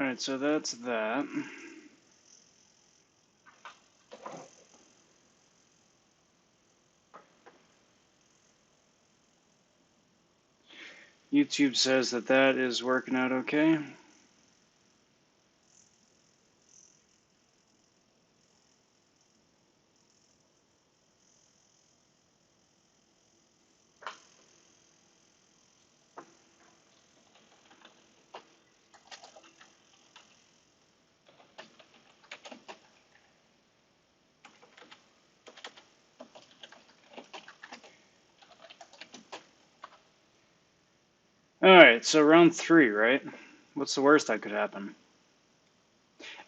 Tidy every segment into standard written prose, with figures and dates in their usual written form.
Alright, so that's that. YouTube says that that is working out okay. Alright, so round 3, right? What's the worst that could happen?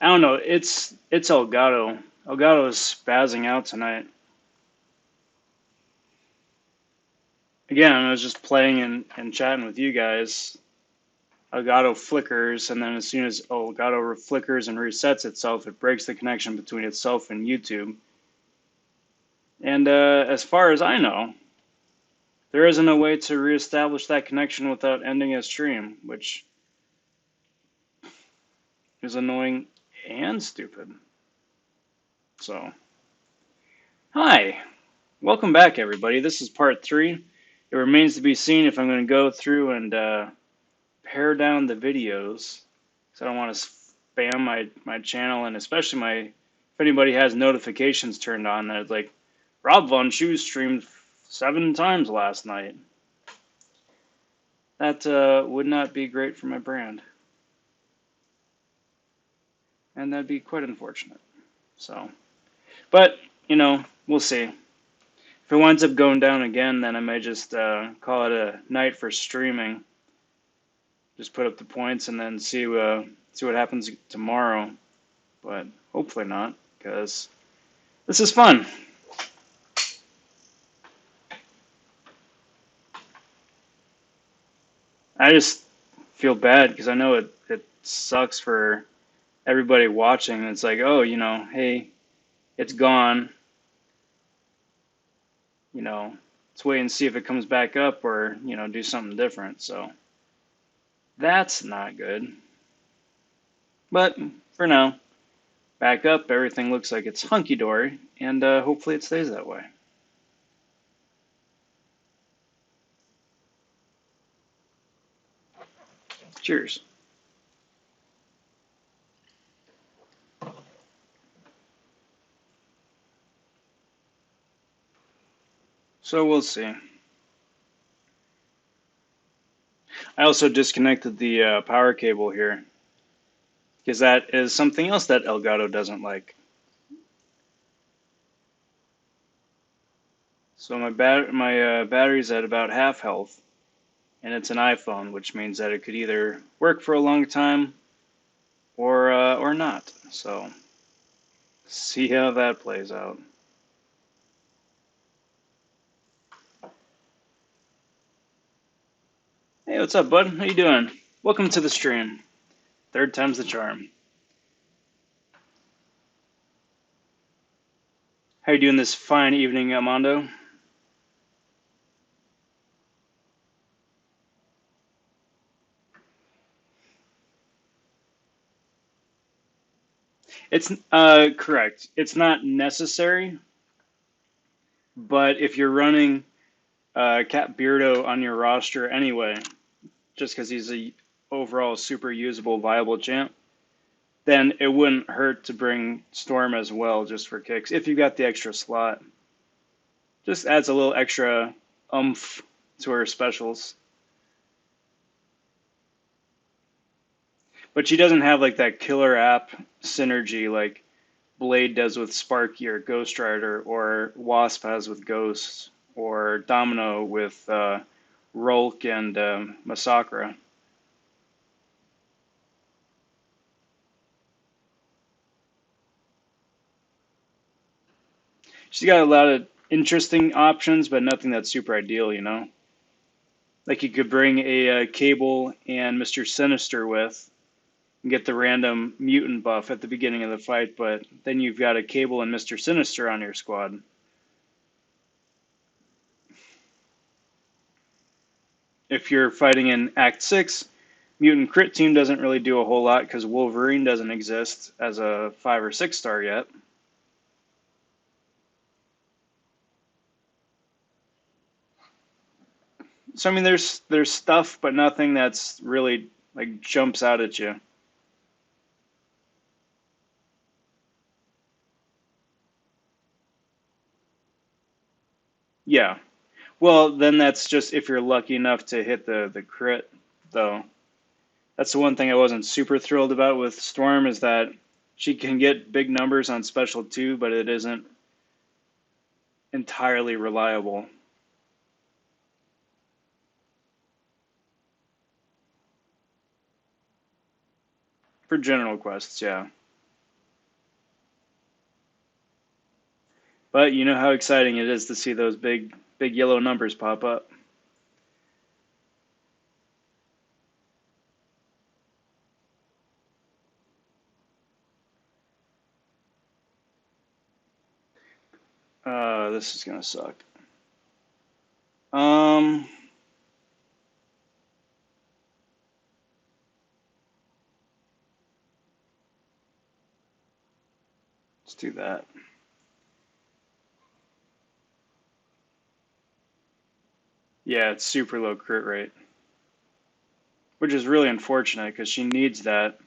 I don't know. It's Elgato. Elgato is spazzing out tonight. Again, I was just playing and chatting with you guys. Elgato flickers, and then as soon as Elgato flickers and resets itself, it breaks the connection between itself and YouTube. And as far as I know, there isn't a way to reestablish that connection without ending a stream, which is annoying and stupid. So, hi. Welcome back, everybody. This is part 3. It remains to be seen if I'm going to go through and pare down the videos, because I don't want to spam my channel, and especially if anybody has notifications turned on that, like, RobVonShoe streamed 7 times last night. That would not be great for my brand. And that'd be quite unfortunate. So, but, we'll see. If it winds up going down again, then I might just call it a night for streaming. Just put up the points and then see what happens tomorrow. But hopefully not, because this is fun. I just feel bad because I know it sucks for everybody watching. It's like, oh, hey, it's gone. Let's wait and see if it comes back up or, do something different. So that's not good. But for now, back up, everything looks like it's hunky-dory, and hopefully it stays that way. Cheers. So we'll see. I also disconnected the power cable here, because that is something else that Elgato doesn't like. So my battery's at about half health, and it's an iPhone, which means that it could either work for a long time or not. So see how that plays out. Hey, what's up, bud? How you doing? Welcome to the stream. Third time's the charm. How you doing this fine evening, Armando? It's correct. It's not necessary, but if you're running Cat Beardo on your roster anyway, just because he's a overall super usable, viable champ, then it wouldn't hurt to bring Storm as well, just for kicks, if you got the extra slot. Just adds a little extra oomph to her specials. But she doesn't have like that killer app synergy like Blade does with Sparky or Ghost Rider, or Wasp has with Ghost, or Domino with Rolk and Masakra. She's got a lot of interesting options, but nothing that's super ideal, Like you could bring a Cable and Mr. Sinister with, and get the random mutant buff at the beginning of the fight, but then you've got a Cable and Mr. Sinister on your squad. If you're fighting in Act 6, Mutant Crit Team doesn't really do a whole lot because Wolverine doesn't exist as a 5 or 6 star yet. So I mean, there's stuff, but nothing that's really like jumps out at you. Yeah. Well, then that's just if you're lucky enough to hit the crit, though. That's the one thing I wasn't super thrilled about with Storm is that she can get big numbers on special too, but it isn't entirely reliable. For general quests, yeah. But you know how exciting it is to see those big yellow numbers pop up. This is gonna suck. Um, let's do that. Yeah, it's super low crit rate, which is really unfortunate because she needs that.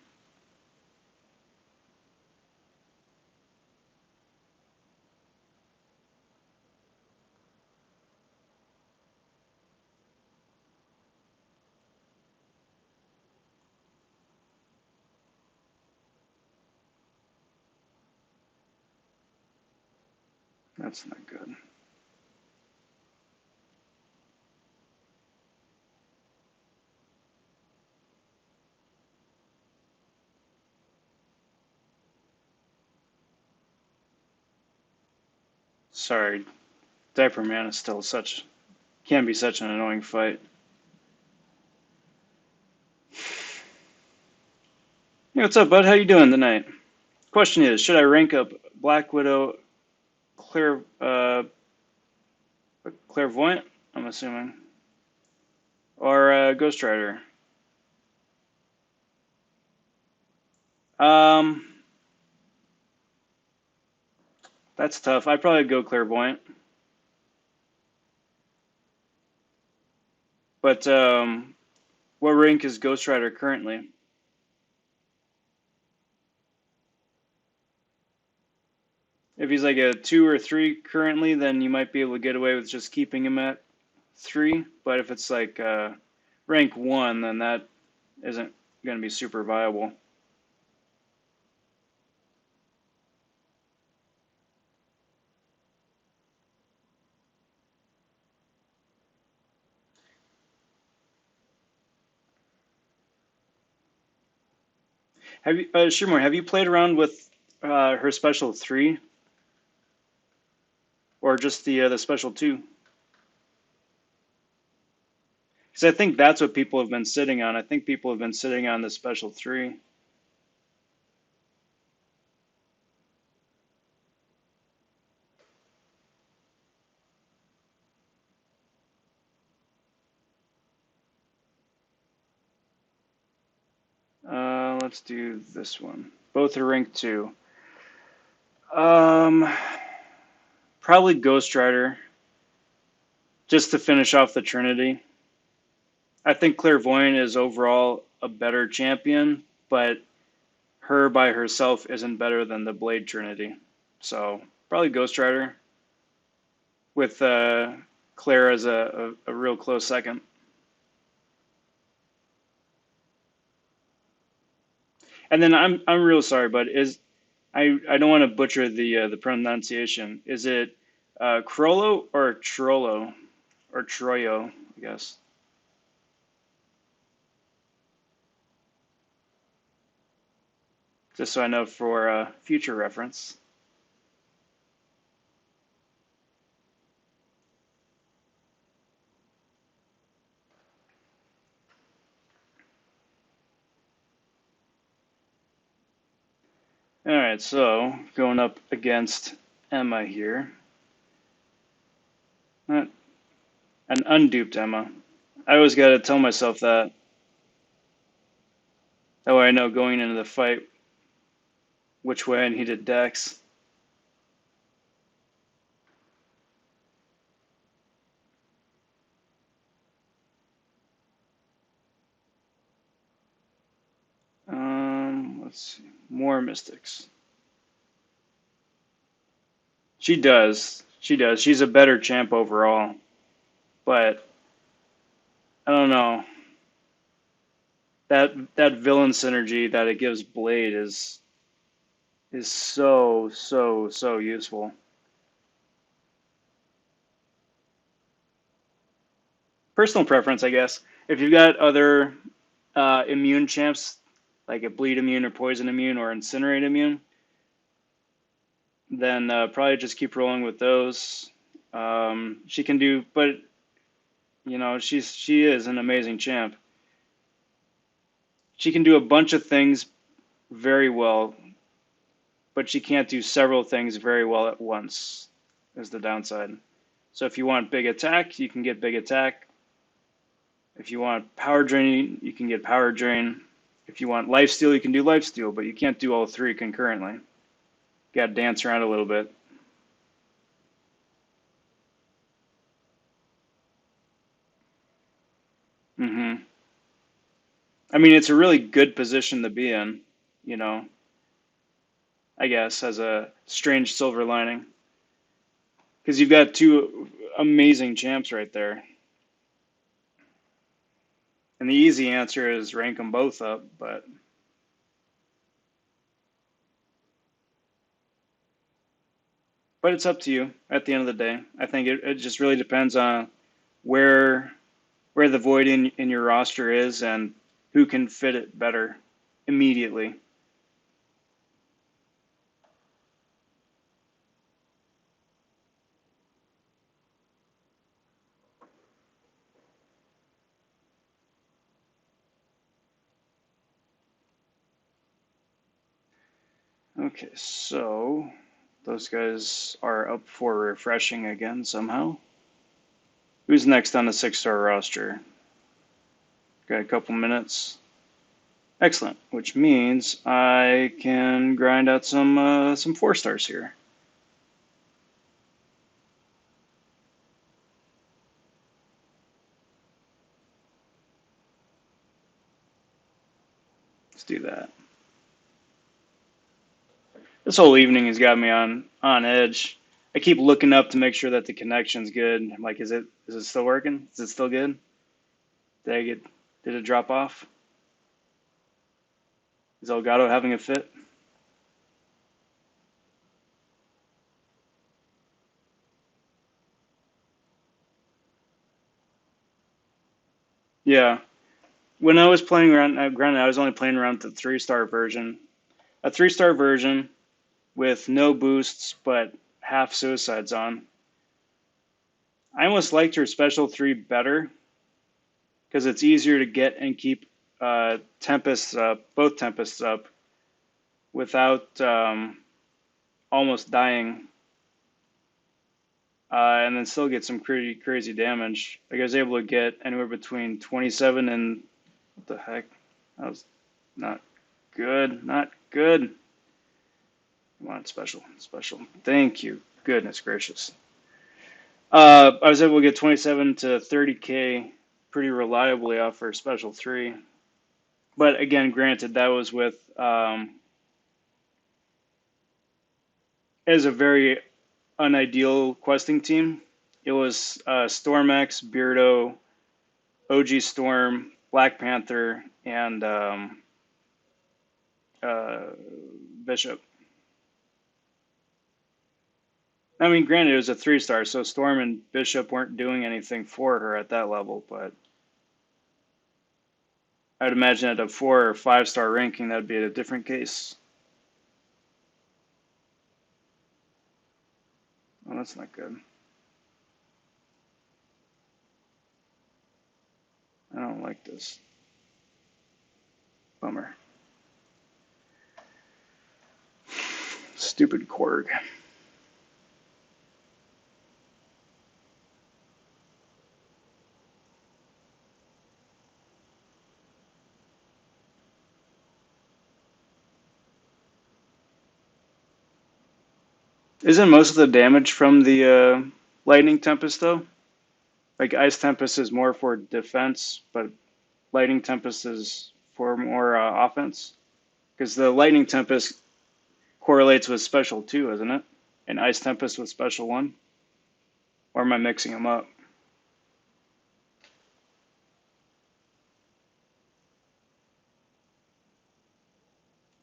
That's not good. Sorry, Diaper Man is still can be such an annoying fight. Hey, what's up, bud? How you doing tonight? Question is, should I rank up Black Widow, Claire, Clairvoyant? I'm assuming, or Ghost Rider? Um, that's tough. I'd probably go Clairvoyant, but what rank is Ghost Rider currently? If he's like a 2 or 3 currently, then you might be able to get away with just keeping him at 3. But if it's like rank 1, then that isn't going to be super viable. Have you, Shimmer, have you played around with her special 3 or just the special 2? Because I think that's what people have been sitting on. I think people have been sitting on the special 3. Let's do this one. Both are rank 2. Um, Probably Ghost Rider, just to finish off the Trinity. I think Clairvoyant is overall a better champion, but her by herself isn't better than the Blade Trinity. So probably Ghost Rider with Claire as a real close second. And then I'm real sorry, but I don't want to butcher the pronunciation. Is it Crollo or Trollo or Troyo? I guess. Just so I know for future reference. All right, so going up against Emma here. Not an unduped Emma. I always got to tell myself that. That way I know going into the fight which way I needed decks. Let's see. More Mystics. She does. She does. She's a better champ overall. But I don't know. That villain synergy that it gives Blade is so useful. Personal preference, I guess. If you've got other immune champs, like a bleed immune or poison immune or incinerate immune, then probably just keep rolling with those. She can do, but you know, she is an amazing champ. She can do a bunch of things very well, but she can't do several things very well at once. Is the downside. So if you want big attack, you can get big attack. If you want power drain, you can get power drain. If you want life steal, you can do life steal, but you can't do all three concurrently. You got to dance around a little bit. hmm I mean, it's a really good position to be in, you know, I guess, as a strange silver lining. Because you've got two amazing champs right there. And the easy answer is rank them both up, but it's up to you at the end of the day. I think it just really depends on where where the void in your roster is and who can fit it better immediately. Okay, so those guys are up for refreshing again somehow. Who's next on the 6-star roster? Got a couple minutes. Excellent, which means I can grind out some 4-stars here. Let's do that. This whole evening has got me on edge. I keep looking up to make sure that the connection's good. I'm like, is it still working? Is it still good? Did it drop off? Is Elgato having a fit? Yeah. When I was playing around, granted, I was only playing around with the 3-star version. A 3-star version with no boosts but half suicides on. I almost liked her special 3 better because it's easier to get and keep Tempests up, both Tempests up, without almost dying, and then still get some pretty crazy damage. Like I was able to get anywhere between 27 and what the heck? That was not good. Not good. Come on, special. Thank you. Goodness gracious. I was able to get 27 to 30K pretty reliably off for special 3. But again, granted, that was with as a very unideal questing team. It was Stormex, Beardo, OG Storm, Black Panther, and Bishop. I mean, granted, it was a 3-star, so Storm and Bishop weren't doing anything for her at that level, but I'd imagine at a 4 or 5-star ranking, that'd be a different case. Well, that's not good. I don't like this. Bummer. Stupid Korg. Isn't most of the damage from the lightning tempest though? Like ice tempest is more for defense, but lightning tempest is for more offense. Because the lightning tempest correlates with special 2, isn't it? And ice tempest with special 1. Or am I mixing them up?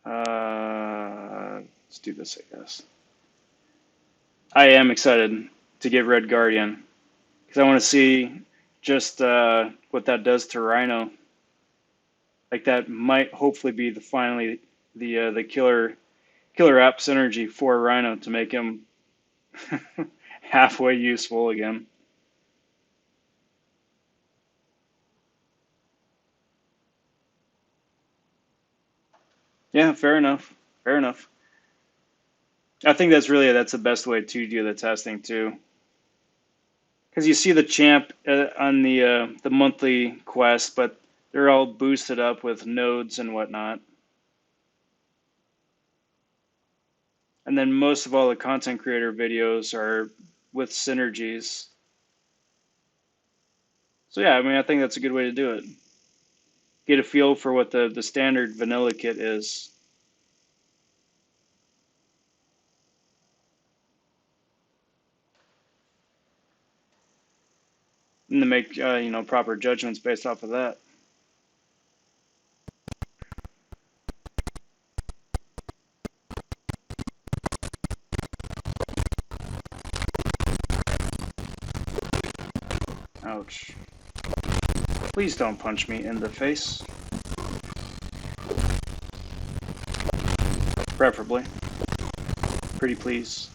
Let's do this, I guess. I am excited to get Red Guardian because I want to see just what that does to Rhino. Like that might hopefully be finally the killer app synergy for Rhino to make him halfway useful again. Yeah, fair enough. Fair enough. I think that's the best way to do the testing too, because you see the champ on the monthly quest, but they're all boosted up with nodes and whatnot, and then most of all the content creator videos are with synergies. So yeah, I mean, I think that's a good way to do it. Get a feel for what the standard vanilla kit is. And to make proper judgments based off of that. Ouch. Please don't punch me in the face. Preferably. Pretty please.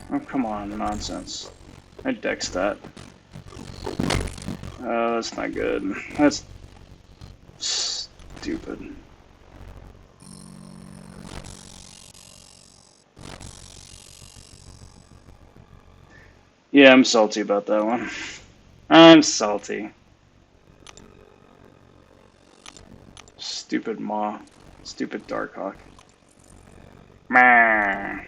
Oh, come on, nonsense. I dex that. Oh, that's not good. That's stupid. Yeah, I'm salty about that one. I'm salty. Stupid Maw. Stupid Darkhawk. Meh.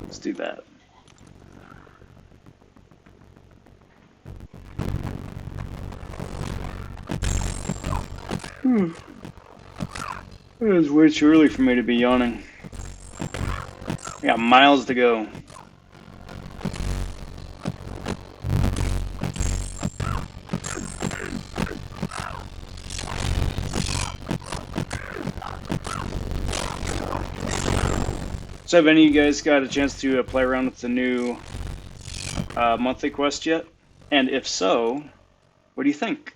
Let's do that. It is way too early for me to be yawning. I got miles to go. So have any of you guys got a chance to play around with the new monthly quest yet? And if so, what do you think?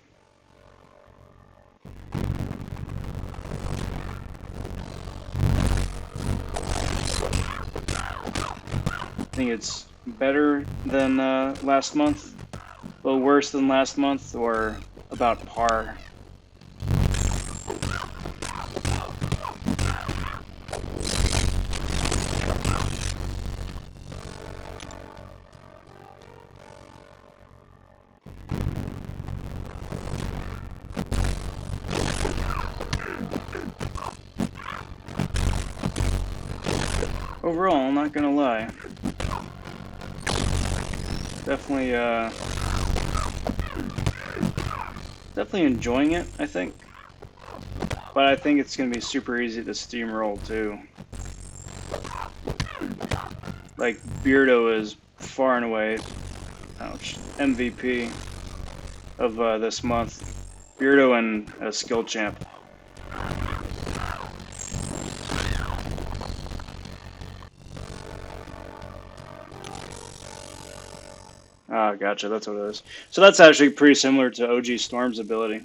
I think it's better than last month, a little worse than last month, or about par. Overall, I'm not gonna lie. Definitely enjoying it, I think. But I think it's gonna be super easy to steamroll too. Like, Beardo is far and away, ouch, MVP of this month. Beardo and a skill champ. Ah, gotcha, that's what it is. So that's actually pretty similar to OG Storm's ability.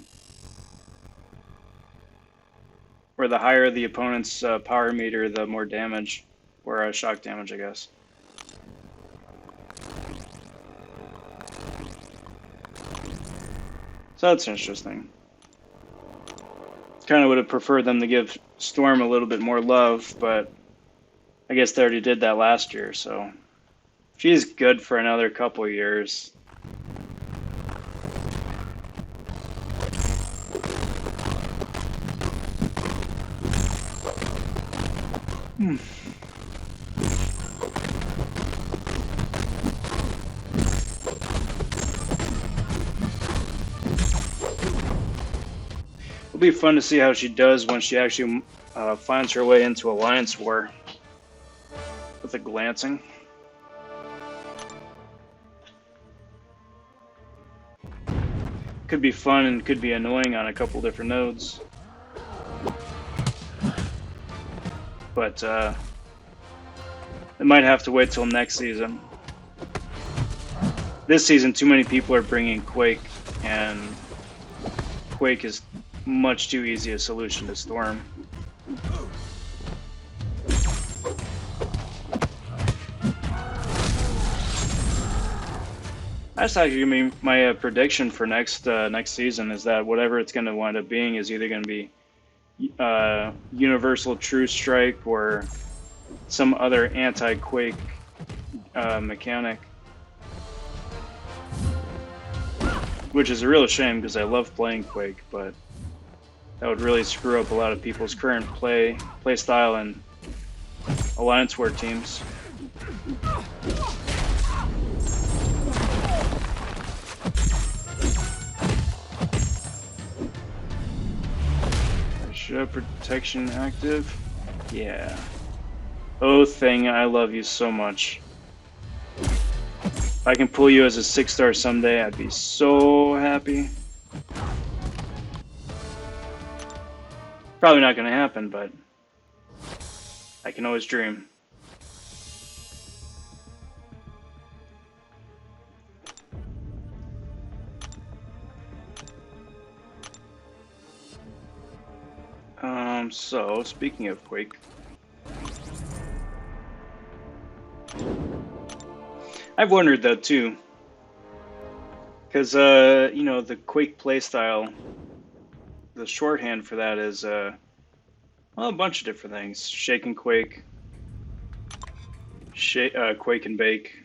Where the higher the opponent's power meter, the more damage. Or shock damage, I guess. So that's interesting. Kind of would have preferred them to give Storm a little bit more love, but I guess they already did that last year, so she's good for another couple of years. It'll be fun to see how she does when she actually finds her way into Alliance War with a glancing. Could be fun and could be annoying on a couple different nodes. But it might have to wait till next season. This season, too many people are bringing Quake, and Quake is much too easy a solution to Storm. That's actually gonna be my prediction for next season, is that whatever it's going to wind up being is either going to be Universal True Strike or some other anti-Quake mechanic. Which is a real shame because I love playing Quake, but that would really screw up a lot of people's current play style and Alliance War teams. Should have protection active? Yeah. Oh, thing, I love you so much. If I can pull you as a 6-star someday, I'd be so happy. Probably not going to happen, but I can always dream. So, speaking of Quake, I've wondered though too, because you know, the Quake playstyle, the shorthand for that is well, a bunch of different things: Shake and Quake, Quake and Bake,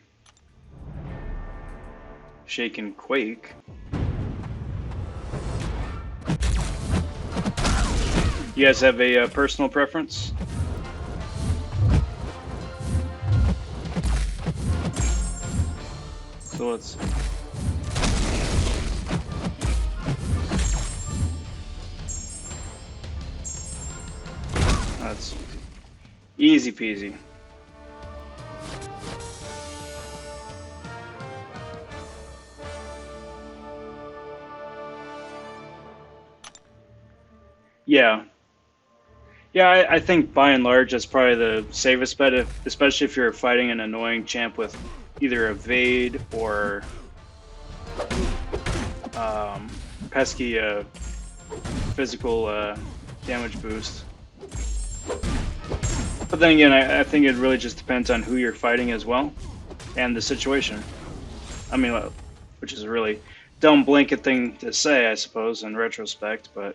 Shake and Quake. You guys have a personal preference? So let's. That's easy peasy. Yeah. Yeah, I think by and large that's probably the safest bet, especially if you're fighting an annoying champ with either evade or pesky physical damage boost. But then again, I think it really just depends on who you're fighting as well, and the situation. I mean, which is a really dumb blanket thing to say, I suppose, in retrospect, but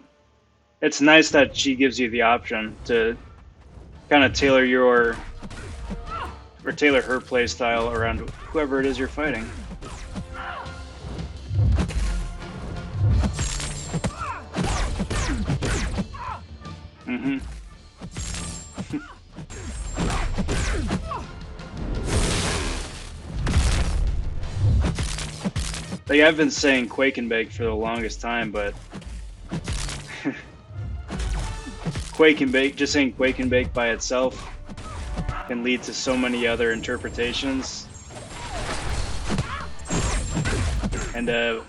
it's nice that she gives you the option to kind of tailor tailor her play style around whoever it is you're fighting. Mm-hmm. Like, I've been saying Quake and Bake for the longest time, but Quake and Bake, just saying Quake and Bake by itself can lead to so many other interpretations. And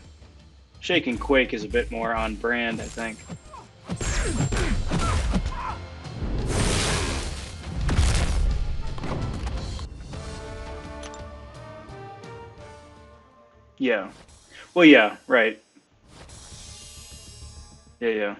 Shake and Quake is a bit more on brand, I think. Yeah. Well, yeah, right. Yeah.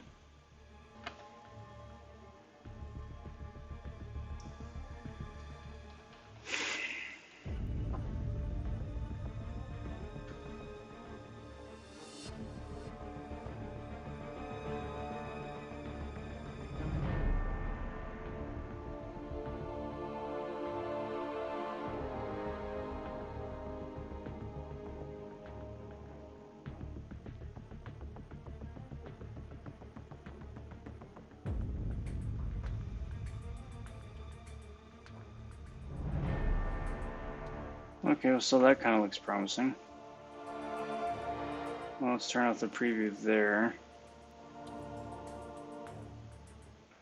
Okay, so that kind of looks promising. Well, let's turn off the preview there.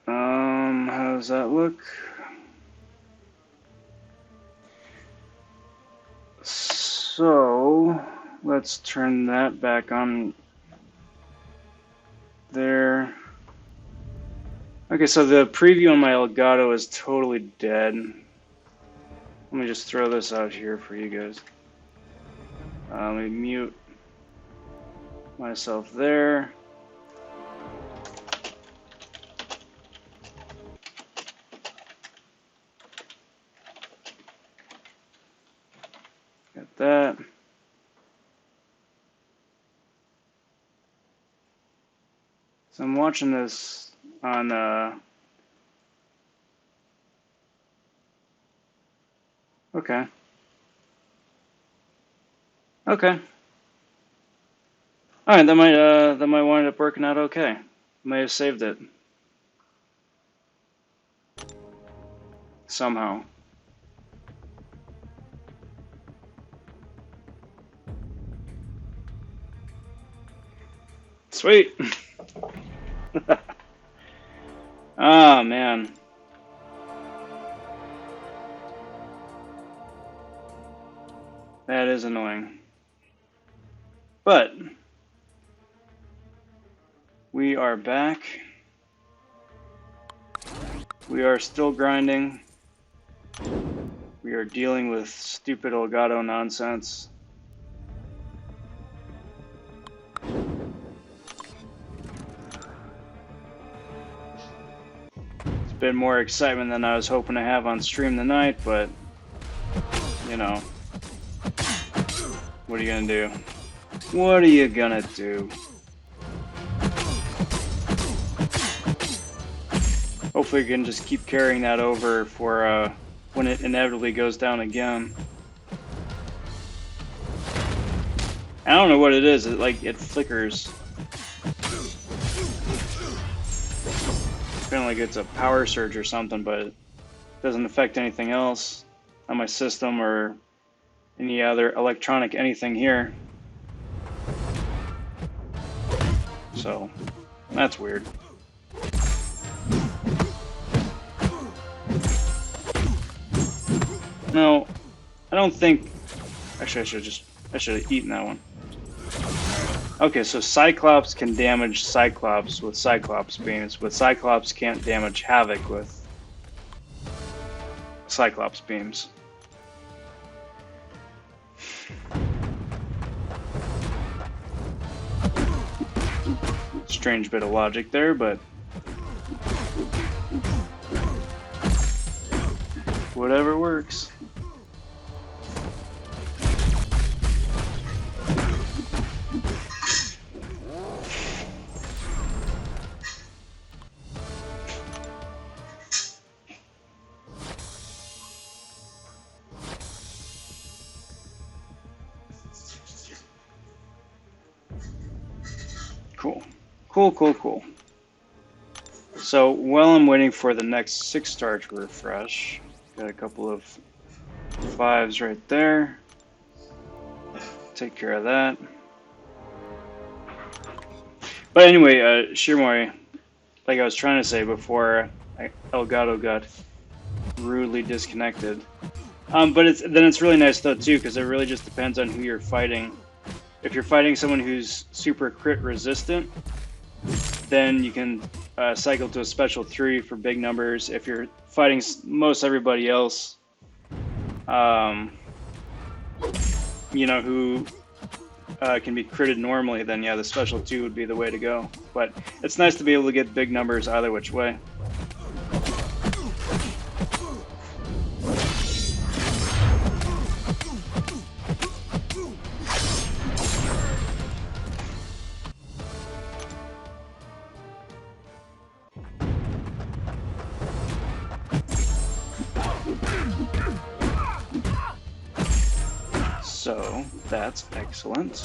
How does that look? So, let's turn that back on there. Okay, so the preview on my Elgato is totally dead. Let me just throw this out here for you guys. Let me mute myself there. Got that. So I'm watching this on okay. Okay. All right, that might wind up working out okay. May have saved it somehow. Sweet. Oh man. That is annoying. But we are back. We are still grinding. We are dealing with stupid Elgato nonsense. It's a bit more excitement than I was hoping to have on stream tonight, but you know, what are you gonna do? What are you gonna do? Hopefully we can just keep carrying that over for when it inevitably goes down again. I don't know what it is. It flickers. Feeling like it's a power surge or something, but it doesn't affect anything else on my system or any other electronic anything here. So that's weird. No, I don't think. Actually, I should have eaten that one. Okay, so Cyclops can damage Cyclops with Cyclops beams, but Cyclops can't damage Havoc with Cyclops beams. Strange bit of logic there, but whatever works. Cool. So while I'm waiting for the next 6-star to refresh, got a couple of 5s right there. Take care of that. But anyway, Shirmoy, like I was trying to say before, Elgato got rudely disconnected. But it's really nice though too, because it really just depends on who you're fighting. If you're fighting someone who's super crit resistant, then you can cycle to a special 3 for big numbers. If you're fighting most everybody else, you know, who can be critted normally, then yeah, the special 2 would be the way to go. But it's nice to be able to get big numbers either which way. So that's excellent.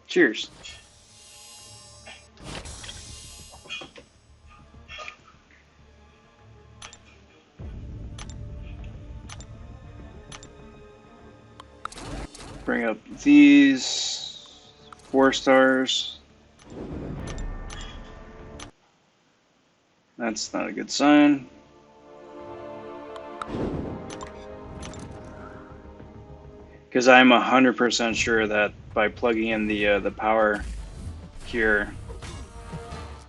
Cheers. Bring up these 4 stars. That's not a good sign. Because I'm 100% sure that by plugging in the power here,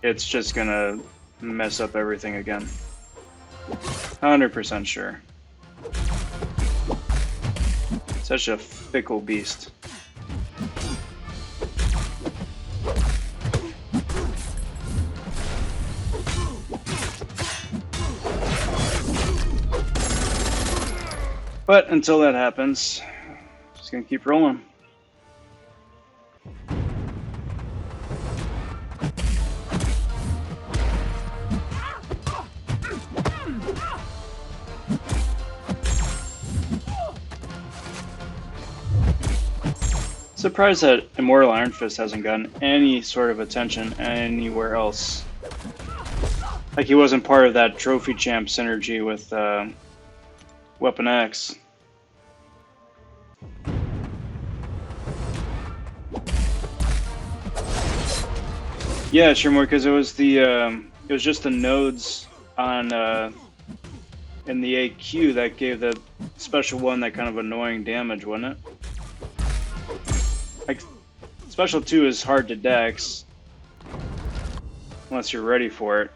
it's just gonna mess up everything again. 100% sure. Such a fickle beast. But until that happens, just gonna keep rolling. Surprised that Immortal Iron Fist hasn't gotten any sort of attention anywhere else. Like he wasn't part of that Trophy Champ synergy with Weapon X. Yeah, sure, more because it was just the nodes on in the AQ that gave the special one that kind of annoying damage, wasn't it? Like, special 2 is hard to dex unless you're ready for it.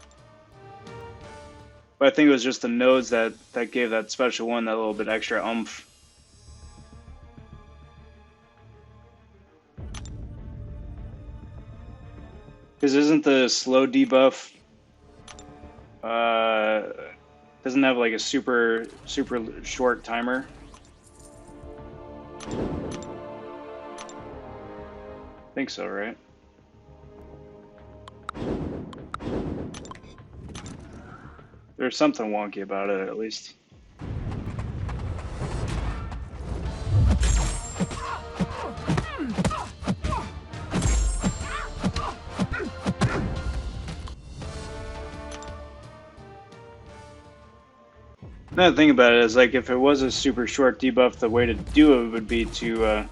But I think it was just the nodes that gave that special one that little bit extra oomph. Because isn't the slow debuff doesn't have like a super short timer? I think so, right? There's something wonky about it, at least. Another thing about it is, like, if it was a super short debuff, the way to do it would be to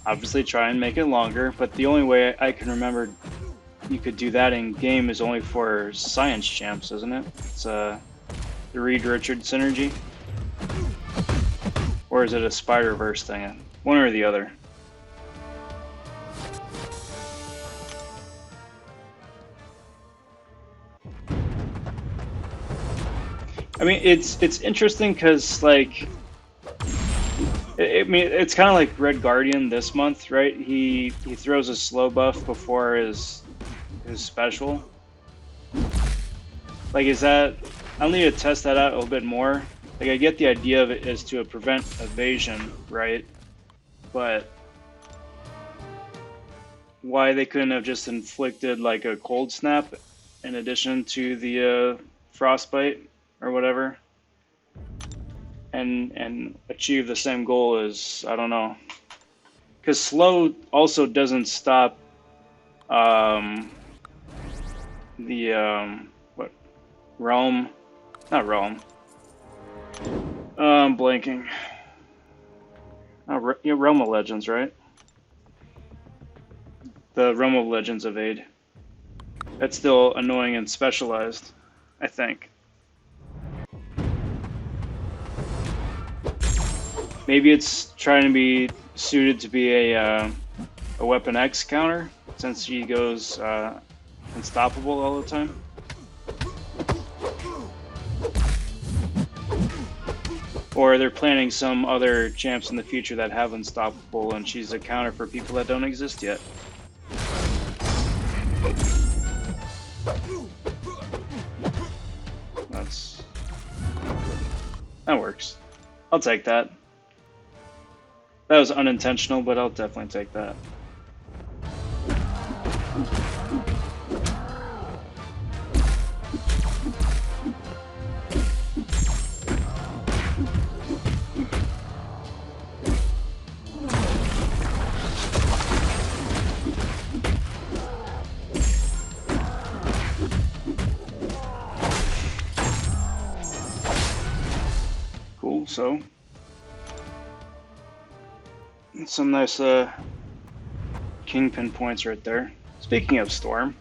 obviously try and make it longer, but the only way I can remember you could do that in game is only for science champs, isn't it? It's the Reed Richards synergy, or is it a Spider-Verse thing? One or the other. I mean, it's interesting because, like, I mean, it's kind of like Red Guardian this month, right? He throws a slow buff before his special. Like, is that? I'll need to test that out a little bit more. Like, I get the idea of it is to prevent evasion, right? But why they couldn't have just inflicted like a cold snap in addition to the frostbite or whatever, and achieve the same goal is, I don't know. Because slow also doesn't stop what, realm, not realm. I'm blanking. Realm of Legends, right? The Realm of Legends evade. That's still annoying and specialized, I think. Maybe it's trying to be suited to be a Weapon X counter, since she goes unstoppable all the time. Or they're planning some other champs in the future that have unstoppable, and she's a counter for people that don't exist yet. That works. I'll take that. That was unintentional, but I'll definitely take that. Cool, so Some nice kingpin points right there. Speaking of Storm,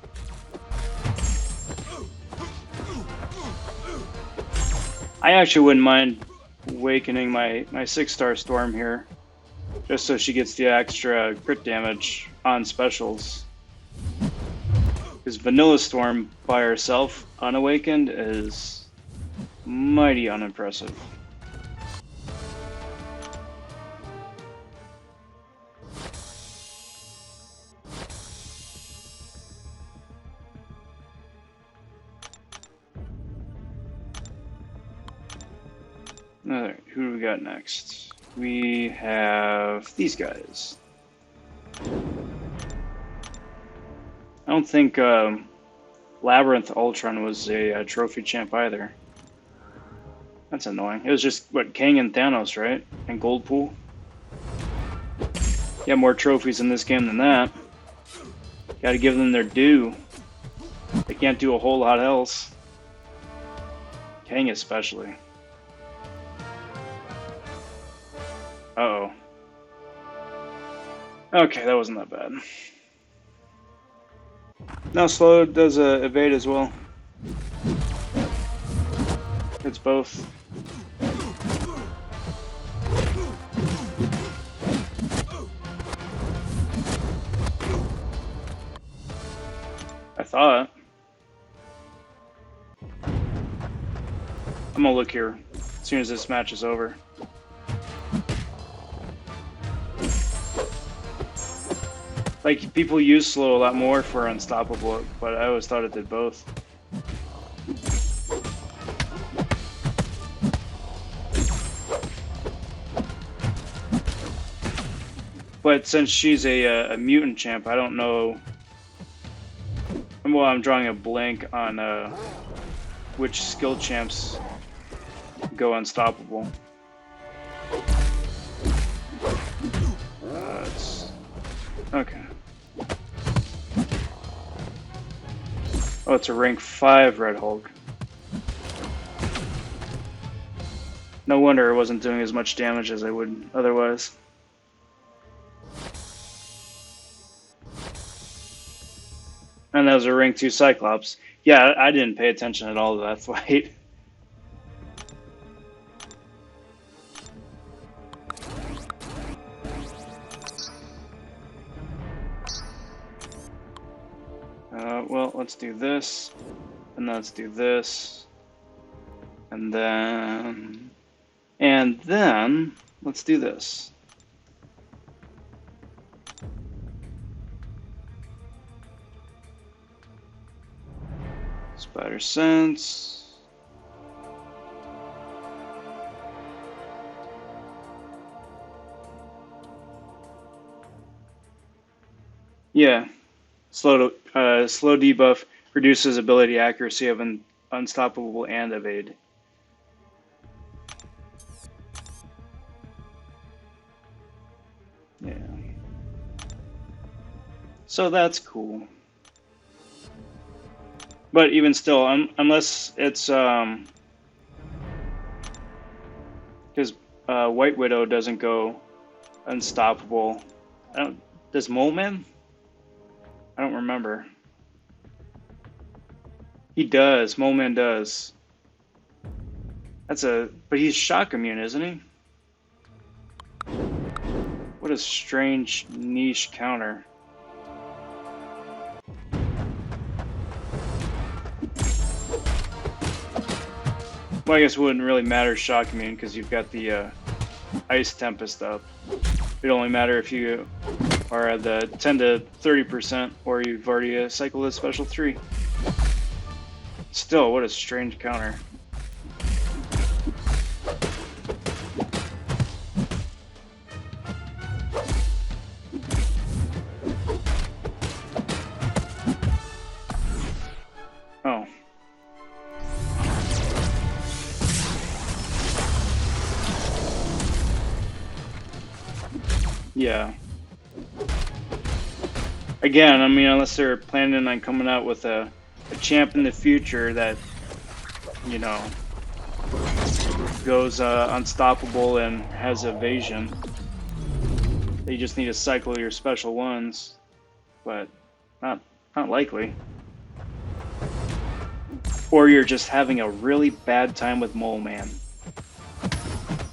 I actually wouldn't mind awakening my 6-star Storm here, just so she gets the extra crit damage on specials. Because Vanilla Storm by herself, unawakened, is mighty unimpressive. Alright, who do we got next? We have these guys. I don't think Labyrinth Ultron was a trophy champ either. That's annoying. It was just, what, Kang and Thanos, right? And Goldpool? Yeah, more trophies in this game than that. Gotta give them their due. They can't do a whole lot else. Kang especially. Uh-oh. Okay, that wasn't that bad. Now slow does evade as well. It's both. I thought. I'm gonna look here as soon as this match is over. Like, people use slow a lot more for Unstoppable, but I always thought it did both. But since she's a mutant champ, I don't know. Well, I'm drawing a blank on which skill champs go unstoppable. Okay. Oh, it's a rank 5 Red Hulk. No wonder it wasn't doing as much damage as I would otherwise. And that was a rank 2 Cyclops. Yeah, I didn't pay attention at all to that fight. Well, let's do this, and let's do this, and then let's do this. Spider Sense. Yeah. Slow debuff reduces ability accuracy of Unstoppable and Evade. Yeah. So that's cool. But even still, unless it's because White Widow doesn't go unstoppable. Does Mole Man? I don't remember. He does. Mole Man does. But he's shock immune, isn't he? What a strange niche counter. Well, I guess it wouldn't really matter shock immune because you've got the Ice Tempest up. It'd only matter if you are at the 10 to 30% or you've already cycled a special 3. Still, what a strange counter. Oh. Yeah. Again, I mean, unless they're planning on coming out with a champ in the future that, you know, goes unstoppable and has evasion. You just need to cycle your special ones, but not likely. Or you're just having a really bad time with Mole Man.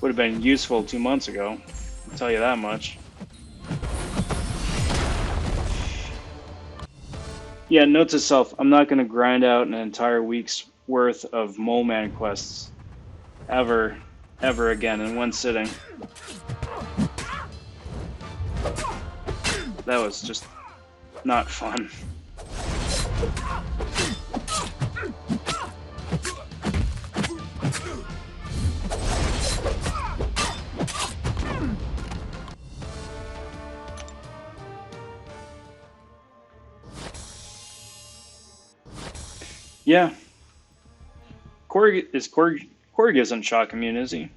Would have been useful 2 months ago, I'll tell you that much. Yeah, note to self, I'm not going to grind out an entire week's worth of Mole Man quests ever again in one sitting. That was just not fun. Yeah. Korg isn't shock immune, is he?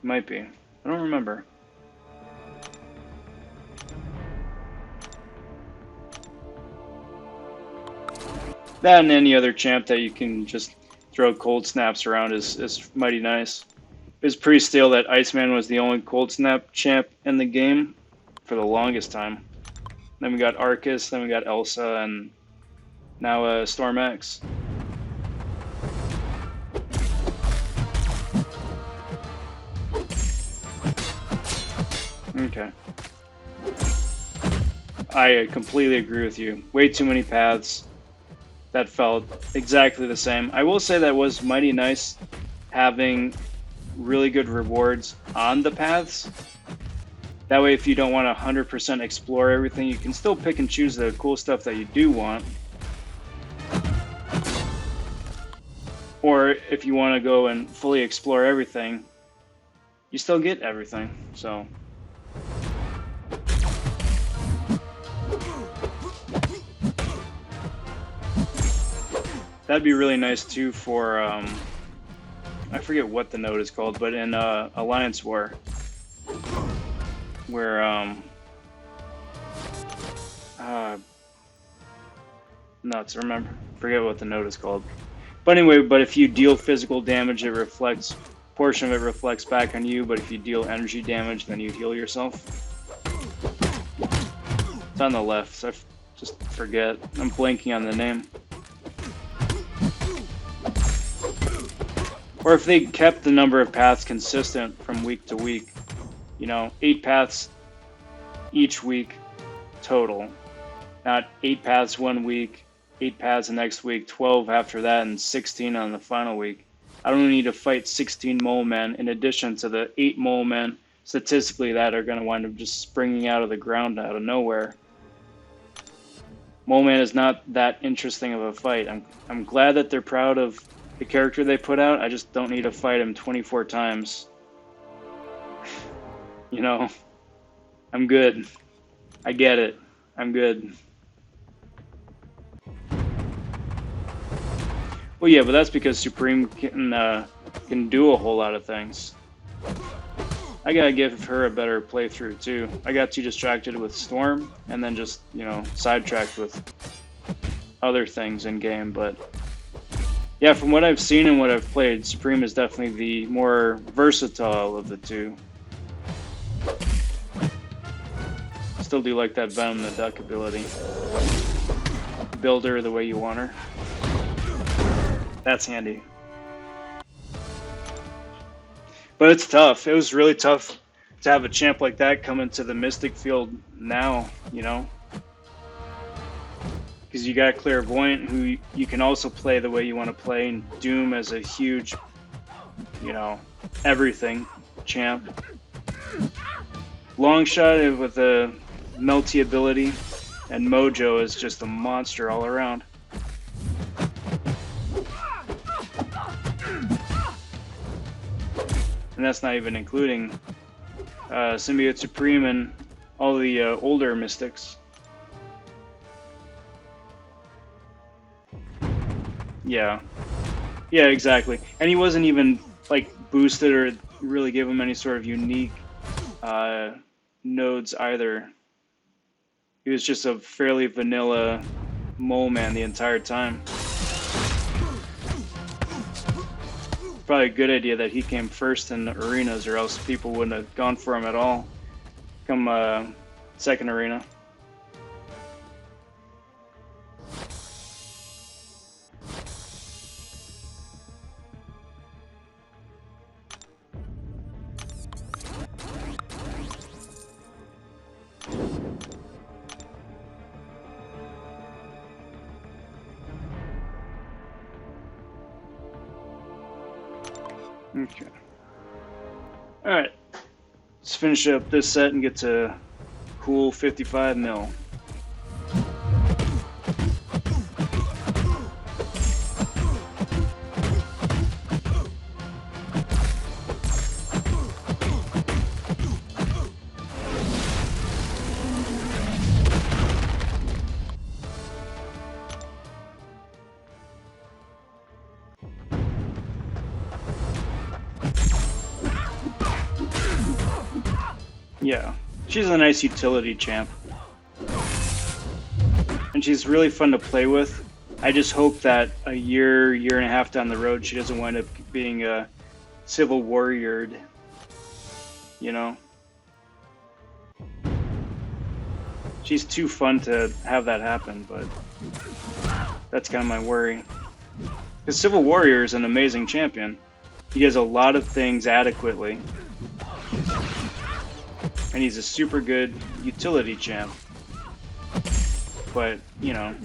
Might be. I don't remember. That and any other champ that you can just throw cold snaps around is mighty nice. It was pretty stale that Iceman was the only cold snap champ in the game for the longest time. Then we got Arcus, then we got Elsa, and now Storm X. Okay. I completely agree with you. Way too many paths. That felt exactly the same. I will say that was mighty nice having really good rewards on the paths. That way, if you don't want to 100% explore everything, you can still pick and choose the cool stuff that you do want. Or if you want to go and fully explore everything, you still get everything. So that'd be really nice too for I forget what the node is called, but in Alliance War, where forget what the node is called. But anyway, but if you deal physical damage, it reflects, portion of it reflects back on you, but if you deal energy damage, then you heal yourself. It's on the left, so I just forget. I'm blanking on the name. Or if they kept the number of paths consistent from week to week, 8 paths each week total. Not 8 paths one week, 8 paths the next week, 12 after that, and 16 on the final week. I don't need to fight 16 mole men in addition to the 8 mole men statistically that are going to wind up just springing out of the ground out of nowhere. Mole Man is not that interesting of a fight. I'm glad that they're proud of the character they put out. I just don't need to fight him 24 times. I'm good. I get it. I'm good. Well, yeah, but that's because Supreme can do a whole lot of things. I gotta give her a better playthrough too. I got too distracted with Storm and then just, sidetracked with other things in game. But yeah, from what I've seen and what I've played, Supreme is definitely the more versatile of the two. Still do like that Venom the Duck ability. Build her the way you want her. That's handy. But it's tough. It was really tough to have a champ like that come into the Mystic field now, Because you got Clairvoyant, who you can also play the way you want to play, and Doom as a huge, everything champ. Longshot with a melty ability, and Mojo is just a monster all around. And that's not even including Symbiote Supreme and all the older Mystics. Yeah, exactly. And he wasn't even boosted or really gave him any sort of unique nodes either. He was just a fairly vanilla Mole Man the entire time. probably a good idea that he came first in the arenas, or else people wouldn't have gone for him at all come second arena. Okay. Alright. Let's finish up this set and get to cool 55 mil. Yeah, she's a nice utility champ. And she's really fun to play with. I just hope that a year and a half down the road, she doesn't wind up being a Civil Warrior, you know? She's too fun to have that happen, but that's kind of my worry. Because Civil Warrior is an amazing champion. He does a lot of things adequately. And he's a super good utility champ. But, you know,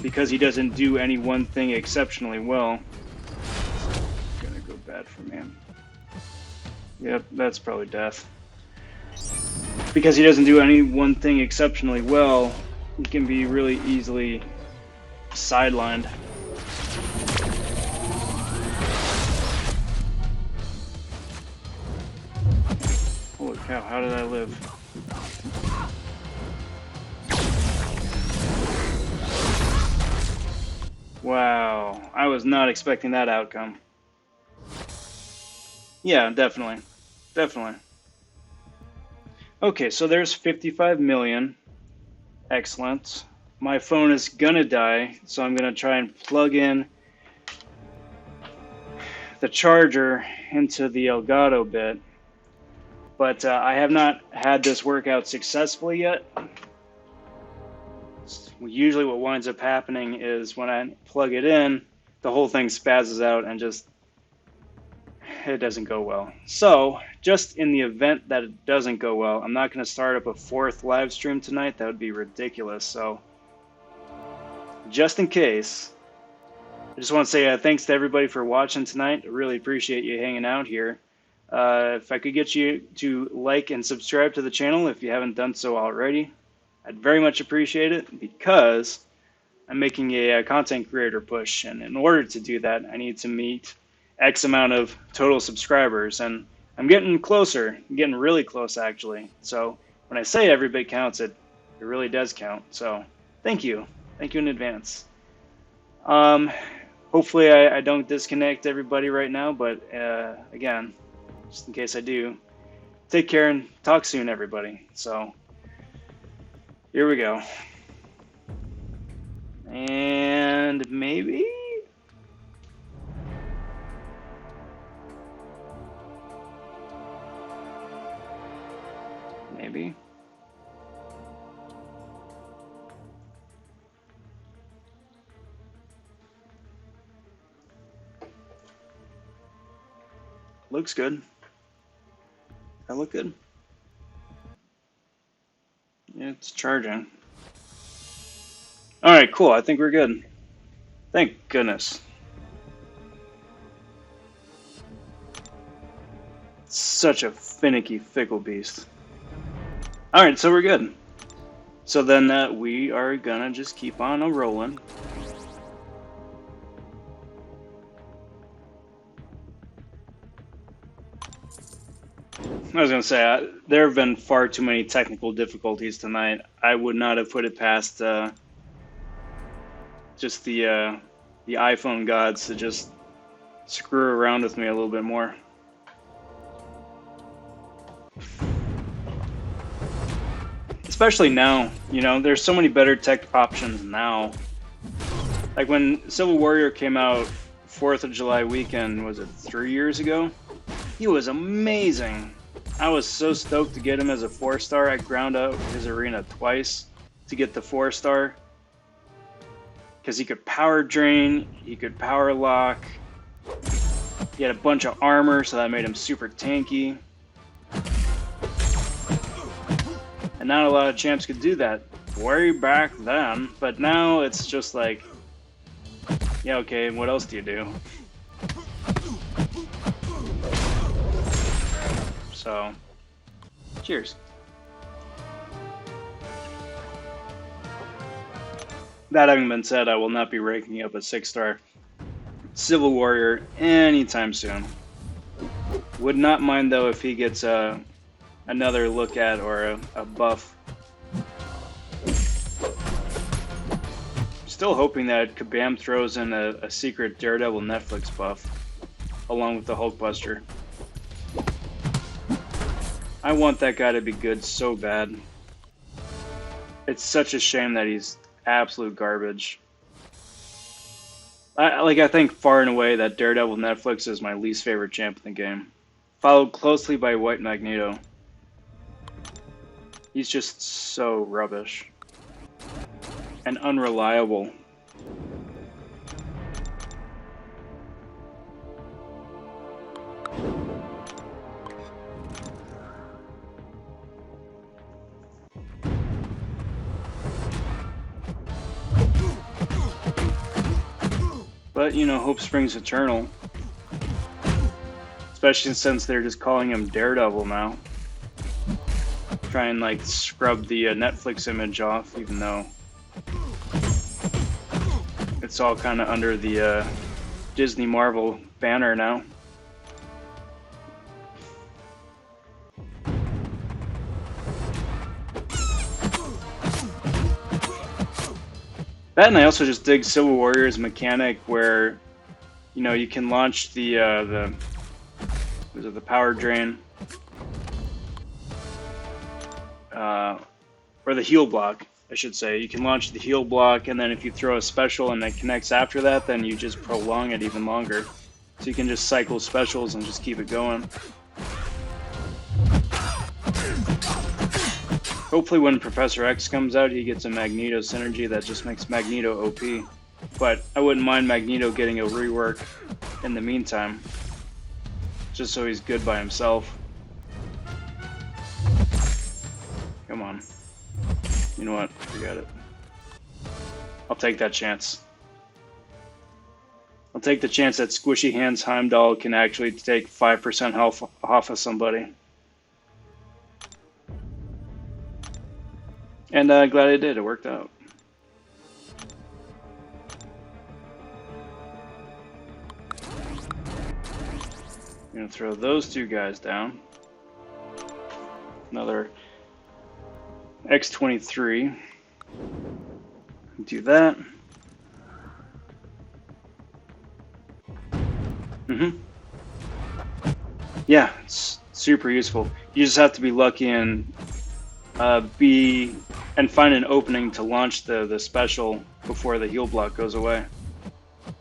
because he doesn't do any one thing exceptionally well, it's gonna go bad for me. Yep, that's probably death. Because he doesn't do any one thing exceptionally well, he can be really easily sidelined. Holy cow, how did I live? Wow, I was not expecting that outcome. Yeah, definitely. Definitely. Okay, so there's 55 million. Excellent. My phone is gonna die, so I'm gonna try and plug in the charger into the Elgato bit. But I have not had this work out successfully yet. Usually what winds up happening is when I plug it in, the whole thing spazzes out and just, it doesn't go well. So, just in the event that it doesn't go well, I'm not going to start up a fourth live stream tonight. That would be ridiculous. So, just in case, I just want to say thanks to everybody for watching tonight. I really appreciate you hanging out here. If I could get you to like and subscribe to the channel if you haven't done so already, I'd very much appreciate it, because I'm making a content creator push, and in order to do that, I need to meet X amount of total subscribers, and I'm getting closer. I'm getting really close, actually. So when I say every bit counts, it really does count. So thank you in advance. Hopefully I don't disconnect everybody right now, but again, just in case I do, take care and talk soon, everybody. So here we go. And maybe? Maybe. Looks good. That look good? Yeah, it's charging. Alright, cool. I think we're good. Thank goodness. Such a finicky, fickle beast. Alright, so we're good. So then we are gonna just keep on rolling. I was gonna say, there have been far too many technical difficulties tonight. I would not have put it past just the iPhone gods to just screw around with me a little bit more. Especially now, you know, there's so many better tech options now. Like when Civil Warrior came out 4th of July weekend, was it 3 years ago? He was amazing. I was so stoked to get him as a 4-star. I ground out his arena twice to get the 4-star. Because he could power drain, he could power lock. He had a bunch of armor, so that made him super tanky. And not a lot of champs could do that way back then. But now it's just like, yeah, okay, what else do you do? So, cheers. That having been said, I will not be ranking up a 6-star Civil Warrior anytime soon. Would not mind though if he gets another look at or a buff. Still hoping that Kabam throws in a secret Daredevil Netflix buff along with the Hulkbuster. I want that guy to be good so bad. It's such a shame that he's absolute garbage. I think far and away that Daredevil Netflix is my least favorite champ in the game, followed closely by White Magneto. He's just so rubbish and unreliable. But, you know, hope springs eternal. Especially since they're just calling him Daredevil now. Try and, like, scrub the Netflix image off, even though it's all kind of under the Disney Marvel banner now. That, and I also just dig Civil Warrior's mechanic where, you know, you can launch the power drain, or the heal block, I should say. You can launch the heal block, and then if you throw a special and it connects after that, then you just prolong it even longer. So you can just cycle specials and just keep it going. Hopefully when Professor X comes out, he gets a Magneto synergy that just makes Magneto OP. But I wouldn't mind Magneto getting a rework in the meantime, just so he's good by himself. Come on. You know what? Forget it. I'll take that chance. I'll take the chance that Squishy Hands Heimdall can actually take 5% health off of somebody. And glad I did. It worked out. I'm going to throw those two guys down. Another X-23. Do that. Yeah, it's super useful. You just have to be lucky and find an opening to launch the special before the heal block goes away.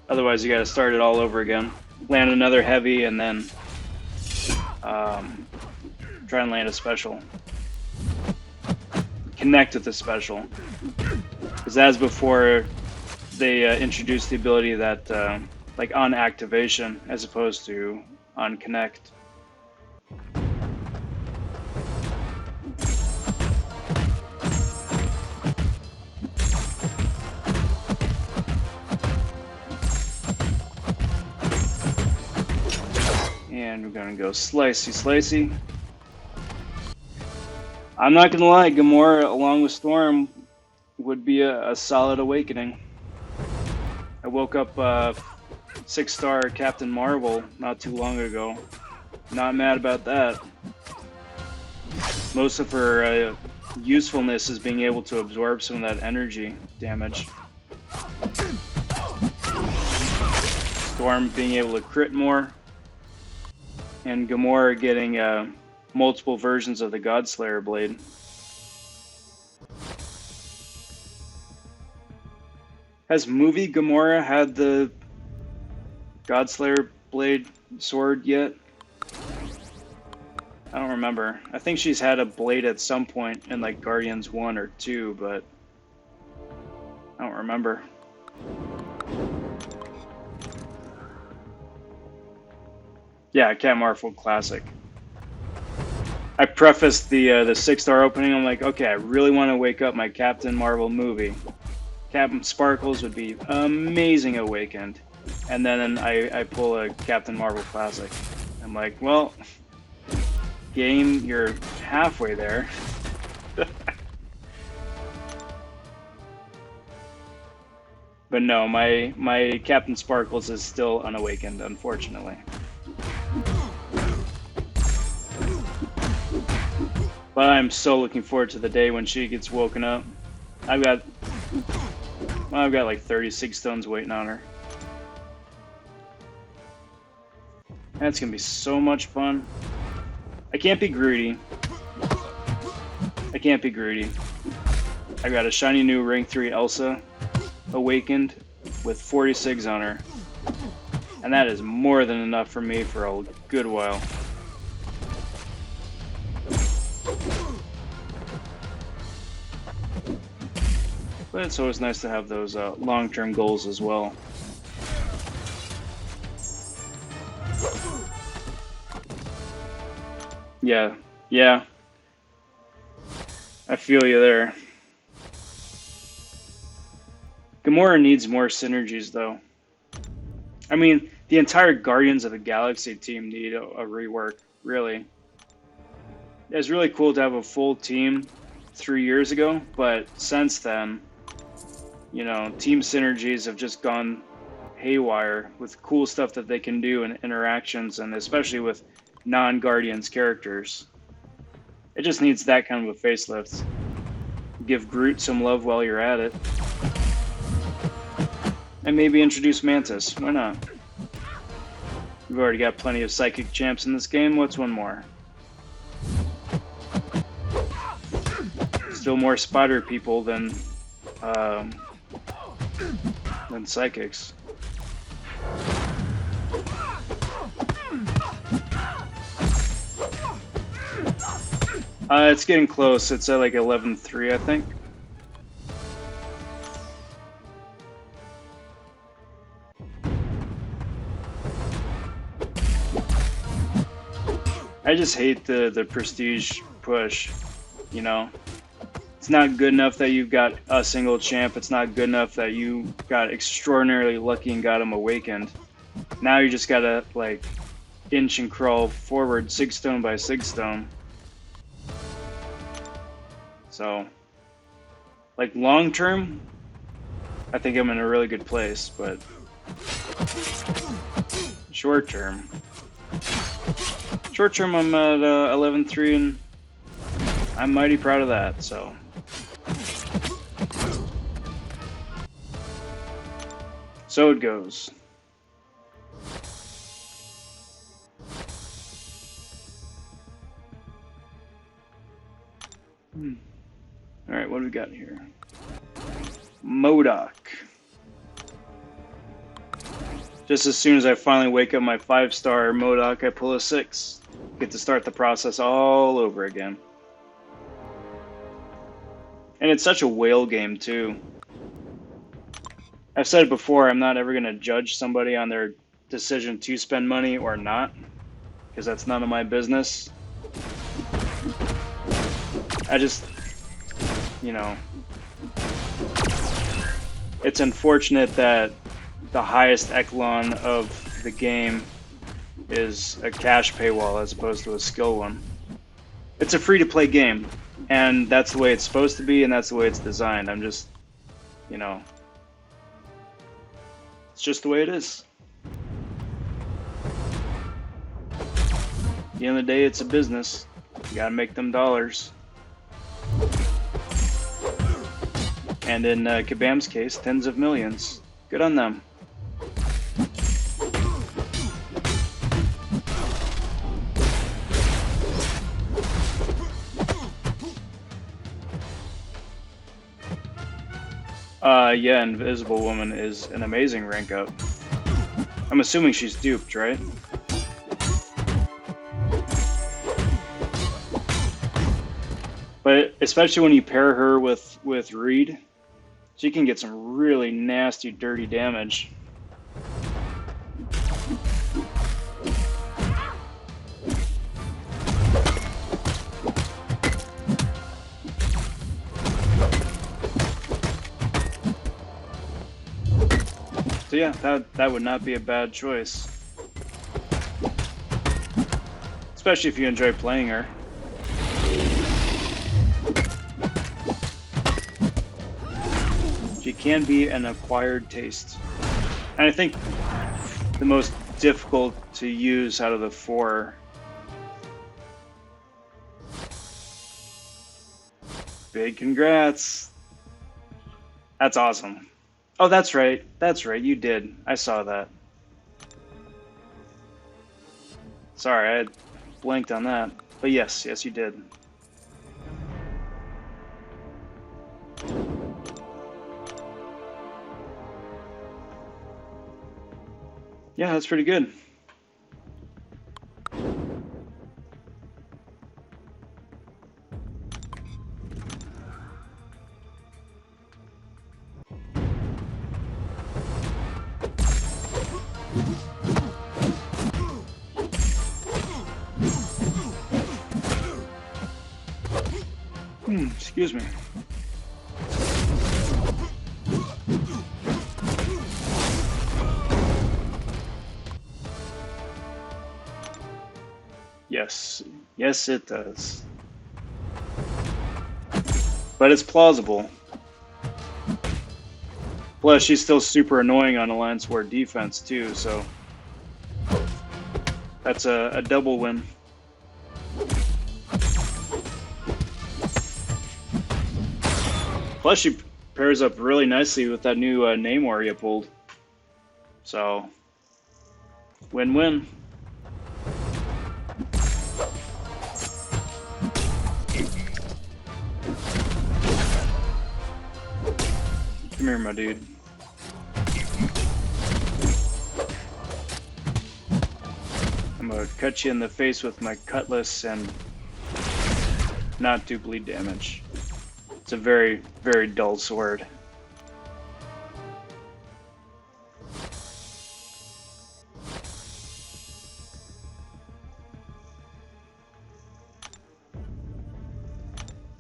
Otherwise, you got to start it all over again. Land another heavy and then try and land a special. Connect with the special. Because as before, they introduced the ability that like on activation as opposed to on connect. And we're gonna go slicey. I'm not gonna lie, Gamora along with Storm would be a solid awakening. I woke up 6-star Captain Marvel not too long ago. Not mad about that. Most of her usefulness is being able to absorb some of that energy damage. Storm being able to crit more. And Gamora getting multiple versions of the Godslayer blade. Has movie Gamora had the Godslayer blade sword yet? I don't remember. I think she's had a blade at some point in like Guardians 1 or 2, but I don't remember. Yeah, Cat Marvel Classic. I prefaced the 6-star opening. I'm like, okay, I really want to wake up my Captain Marvel movie. Captain Sparkles would be amazing awakened. And then I pull a Captain Marvel Classic. I'm like, well, game, you're halfway there. But no, my Captain Sparkles is still unawakened, unfortunately. But I'm so looking forward to the day when she gets woken up. I've got like 36 stones waiting on her. That's gonna be so much fun. I can't be greedy. I got a shiny new rank 3 Elsa awakened with 46 on her. And that is more than enough for me for a good while. But it's always nice to have those long-term goals as well. Yeah. I feel you there. Gamora needs more synergies, though. I mean, the entire Guardians of the Galaxy team need a rework, really. It's really cool to have a full team 3 years ago, but since then, you know, team synergies have just gone haywire with cool stuff that they can do and interactions, and especially with non-Guardians characters. It just needs that kind of a facelift. Give Groot some love while you're at it. And maybe introduce Mantis. Why not? We've already got plenty of psychic champs in this game. What's one more? Still more spider people than psychics. It's getting close. It's at like 11-3, I think. I just hate the prestige push, you know? It's not good enough that you've got a single champ. It's not good enough that you got extraordinarily lucky and got him awakened. Now you just gotta, like, inch and crawl forward 6 stone by 6 stone. So, like, long term, I think I'm in a really good place, but short term, I'm at 11-3, and I'm mighty proud of that. So, it goes. All right, what do we got here? MODOK. Just as soon as I finally wake up my 5-star MODOK, I pull a 6. Get to start the process all over again. And it's such a whale game, too. I've said it before, I'm not ever going to judge somebody on their decision to spend money or not, because that's none of my business. I just, you know, it's unfortunate that the highest echelon of the game is a cash paywall as opposed to a skill one. It's a free-to-play game, and that's the way it's supposed to be, and that's the way it's designed. I'm just, you know, it's just the way it is. At the end of the day, it's a business. You gotta make them dollars. And in Kabam's case, tens of millions. Good on them. Yeah, Invisible Woman is an amazing rank up. I'm assuming she's duped, right? But especially when you pair her with Reed, she can get some really nasty, dirty damage. So yeah, that would not be a bad choice. Especially if you enjoy playing her. She can be an acquired taste. And I think the most difficult to use out of the four. Big congrats. That's awesome. Oh, that's right. That's right. You did. I saw that. Sorry, I had blanked on that. But yes, you did. Yeah, that's pretty good. Excuse me. Yes, it does. But it's plausible. Plus, she's still super annoying on Alliance War defense, too, so that's a double win. Plus, she pairs up really nicely with that new Namor you pulled. So, win-win. Come here, my dude. I'm gonna cut you in the face with my cutlass and not do bleed damage. It's a very, very dull sword.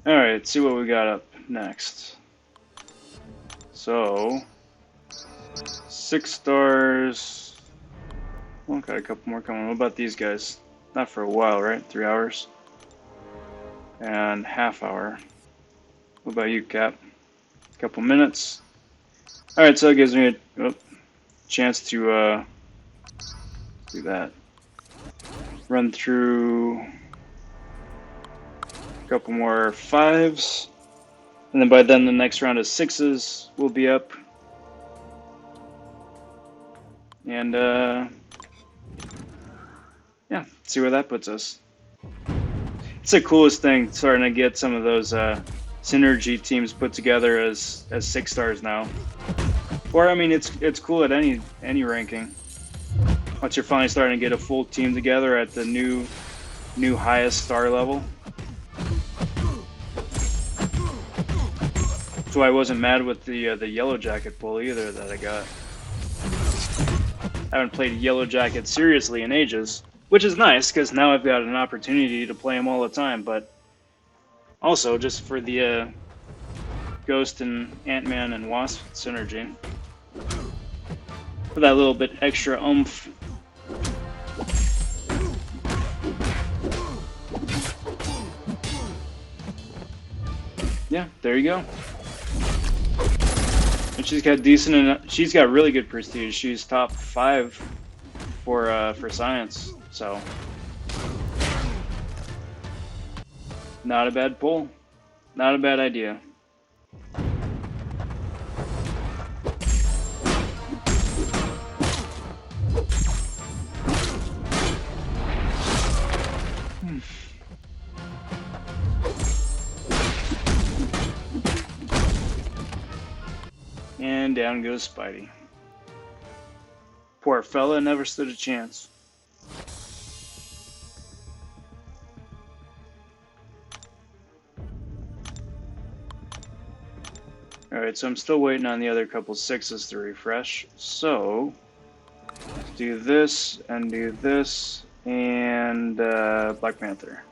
Alright, let's see what we got up next. So, 6 stars. Well, got a couple more coming. What about these guys? Not for a while, right? 3 hours? And half hour. What about you, Cap? A couple minutes. Alright, so it gives me a chance to do that. Run through a couple more 5s. And then by then the next round of 6s will be up. And yeah, see where that puts us. It's the coolest thing, starting to get some of those synergy teams put together as 6 stars now. Or I mean, it's cool at any ranking. Once you're finally starting to get a full team together at the new highest star level. That's why I wasn't mad with the Yellow Jacket pull either that I got. I haven't played Yellow Jacket seriously in ages, which is nice because now I've got an opportunity to play him all the time. But also just for the Ghost and Ant-Man and Wasp synergy, for that little bit extra oomph. Yeah, there you go. And she's got she's got really good prestige. She's top 5 for science, so not a bad pull, not a bad idea. And down goes Spidey. Poor fella never stood a chance. Alright, so I'm still waiting on the other couple sixes to refresh. So, let's do this, and Black Panther.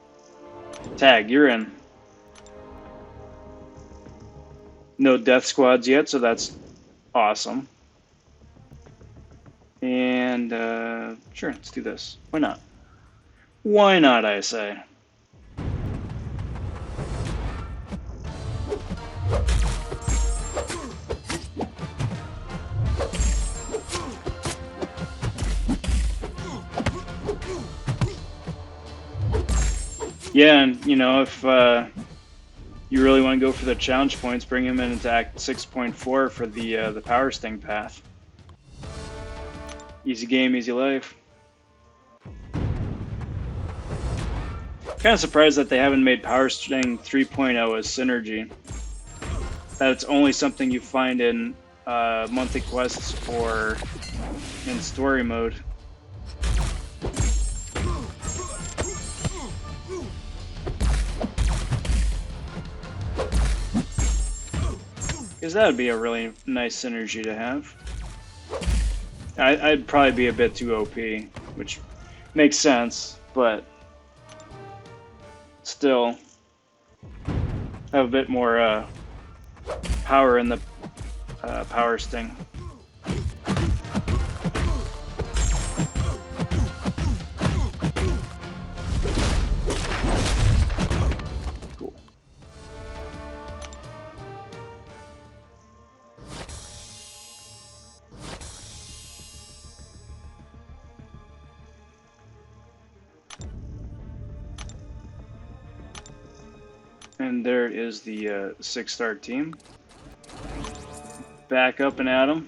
Tag, you're in. No death squads yet, so that's awesome. And, sure, let's do this. Why not? Why not, I say? Yeah, and, you know, if you really want to go for the challenge points, bring him in into Act 6.4 for the Power Sting path. Easy game, easy life. Kind of surprised that they haven't made Power Sting 3.0 as synergy. That it's only something you find in monthly quests or in story mode. Because that would be a really nice synergy to have. I'd probably be a bit too OP, which makes sense, but still have a bit more power in the Power Sting. Cool. And there is the 6-star team. Back up and at 'em.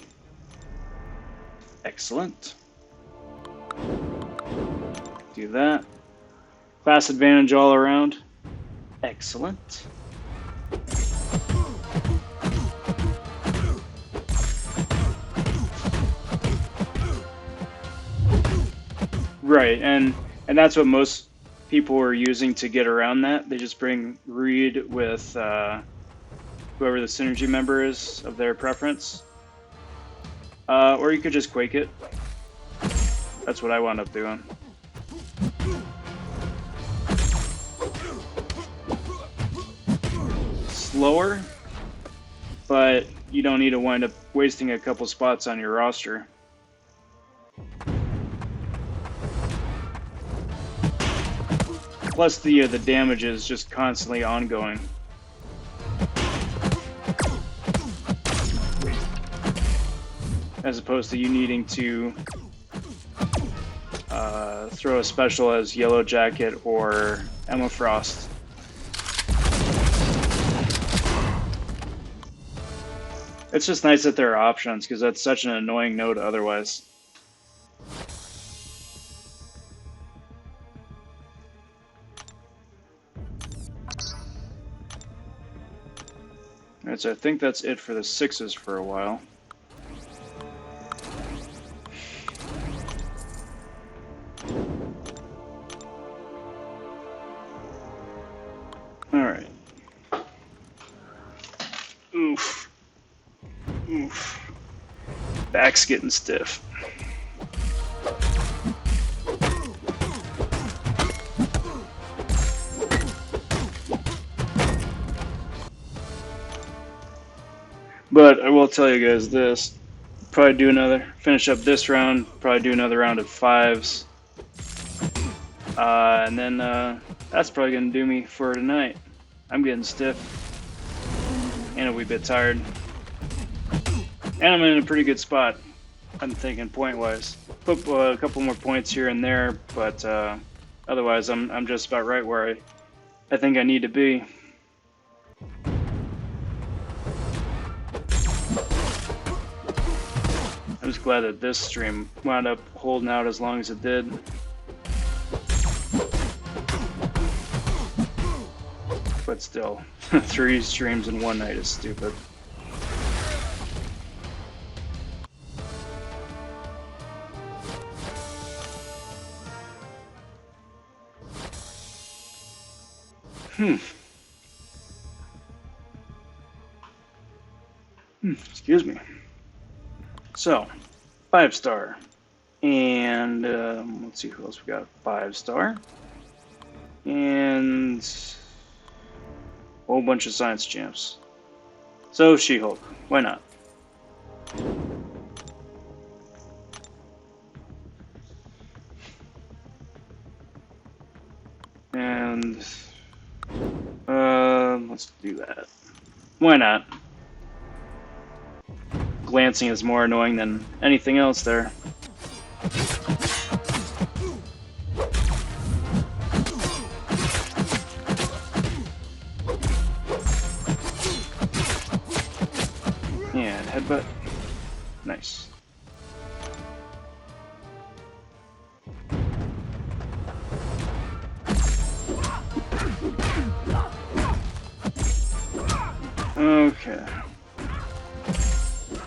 Excellent. Do that. Class advantage all around. Excellent. Right, and that's what most people were using to get around that. They just bring Reed with whoever the synergy member is of their preference. Or you could just Quake it. That's what I wound up doing. Slower, but you don't need to wind up wasting a couple spots on your roster. Plus the damage is just constantly ongoing. As opposed to you needing to throw a special as Yellow Jacket or Emma Frost. It's just nice that there are options, because that's such an annoying node otherwise. Alright, so I think that's it for the 6s for a while. Alright. Oof. Oof. Back's getting stiff. But I will tell you guys this. Probably do finish up this round, probably do another round of 5s. And then that's probably going to do me for tonight. I'm getting stiff. And a wee bit tired. And I'm in a pretty good spot, I'm thinking, point-wise. Put a couple more points here and there, but otherwise I'm just about right where I think I need to be. I'm just glad that this stream wound up holding out as long as it did. But still, 3 streams in one night is stupid. Excuse me. So, 5-star. And let's see who else we got. 5-star. And a whole bunch of science champs. So, She-Hulk. Why not? And let's do that. Why not? Glancing is more annoying than anything else there. And headbutt. Nice. Okay.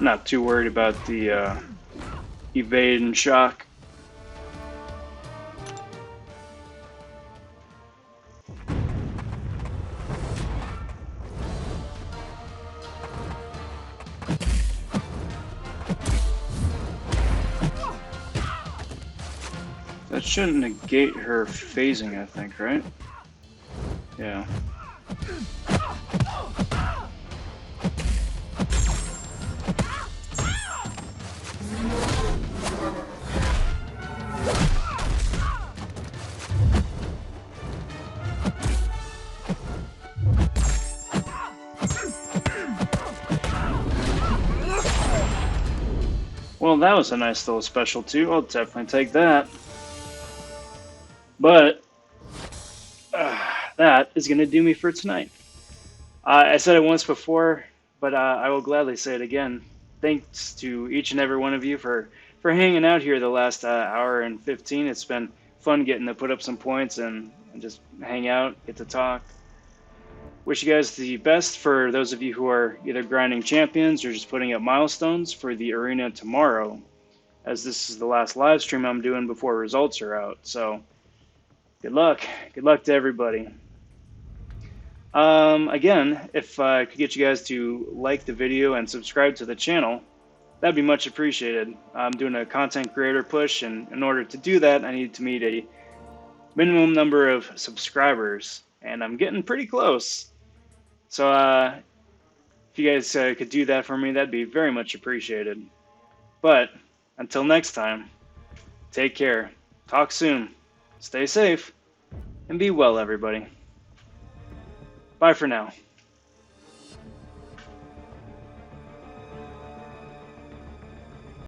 Not too worried about the evade and shock. That shouldn't negate her phasing, I think, right? Yeah. Well, that was a nice little special too. I'll definitely take that. But that is going to do me for tonight. I said it once before, but I will gladly say it again. Thanks to each and every one of you for hanging out here the last hour and 15. It's been fun getting to put up some points and just hang out, get to talk. Wish you guys the best for those of you who are either grinding champions or just putting up milestones for the arena tomorrow, as this is the last live stream I'm doing before results are out. So good luck. Good luck to everybody. Again, if I could get you guys to like the video and subscribe to the channel, that'd be much appreciated. I'm doing a content creator push, and in order to do that, I need to meet a minimum number of subscribers, and I'm getting pretty close. So if you guys could do that for me, that'd be very much appreciated. But until next time, take care, talk soon, stay safe, and be well, everybody. Bye for now.